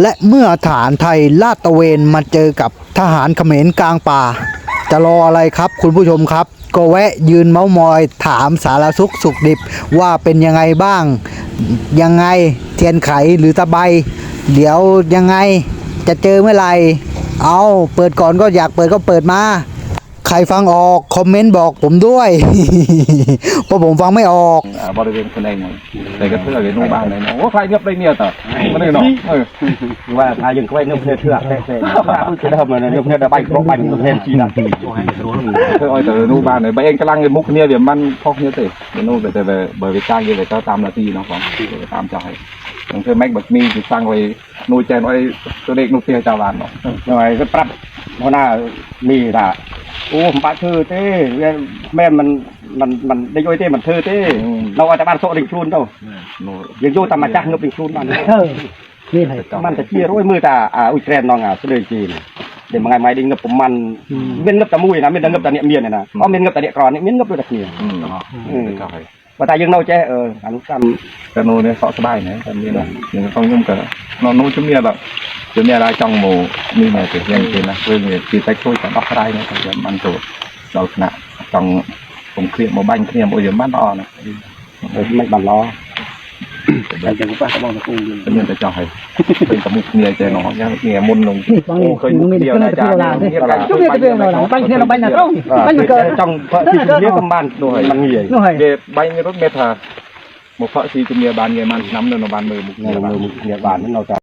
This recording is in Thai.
และเมื่อทหารไทยลาดตระเวนมาเจอกับทหารเขมรกลางป่าจะรออะไรครับคุณผู้ชมครับก็แวะยืนเม้ามอยถามสารสุขดิบว่าเป็นยังไงบ้างยังไงเทียนไขหรือตะไบเดี๋ยวยังไงจะเจอเมื่อไหร่เอาเปิดก่อนก็อยากเปิดก็เปิดมาใครฟังออกคอมเมนต์บอกผมด้วย เพราะผมฟังไม่ออกบริเวณคนเองแต่ก็เพื่อเลยนู่นบ้านเลยนะโอ้ไฟเงียบเลยเนี่ยต่อมันเลยเนาะว่าทายังไว้นุ่มเพื่อเถื่อนแต่คือทำอะไรนุ่มเพื่อใบครบใบนุ่มเพื่อจีน่ะคืออ้อยแต่นู่นบ้านเลยใบเองกำลังมุกเนี่ยเดี๋ยวมันพอกเนี่ยสินู่นแต่เบอร์วิจ้างยังไงก็ตามนาทีเนาะของตามใจอย่างเช่นแม็กแบบนี้ที่สร้างไว้นู่นแจนไว้ตัวเด็กนู่นเตี้ยเจ้าบ้านเนาะหน่อยก็ปรับหัวหน้ามีด่าโอ้ผมบ้าเธอเต้แม่มันได้ย่อยเต้มันเธอเต้เราอาจจะบ้านโซ่ดิ่งครูนเท่ายังโย่ตามมาจักเงือบดิ่งครูนมันนี่ไงมันจะเชี่ยร้อยมือตาอุยแกรนน้องเสด็จจีนเดี๋ยวไงไม่ดิ่งเงือบผมมันเมียนเงือบตะมุยนะเมียนเงือบตะเนียเมียนเนี่ยนะอ๋อเมียนเงือบตะเนียกรอนนี่เมียนเงือบตัวตะเนียว่าแต่ยังเราแจ้อนุกรรมแต่นู่นเนี่ยสบายนะแต่นี่นะยังต้องยุ่งกับนู่นชุ่มเนี่ยแบบจุดเนี่ยได้จังโมนี่เนี่ยถึงยังเป็นนะเรื่องเนี่ยที่ใช้ช่วยกันออกได้เนี่ยแต่มันตัวเราขณะจังผมเคลียร์โมบันเคลียร์โมยบ้านอ่อนนะไม่บันล้อแต่ยังก็ต้องมาคุยเป็นยังจะจ่ายเป็นสมุกเนี่ยใจหนอยังเนี่ยมุนลงเคยเดียวนะจ๊ะเนี่ยการช่วยไปเดียวหน่อยบันเคลียร์เราบันนะต้องบันเกิดจังที่เรียกกำบันด้วยมันเหนื่อยเดี๋ยวใบในรถเมล์หมกเพาะซีจุเมียบานเยมันน้ำเดินบานมือมุกเนี่ยบานมันเราจะ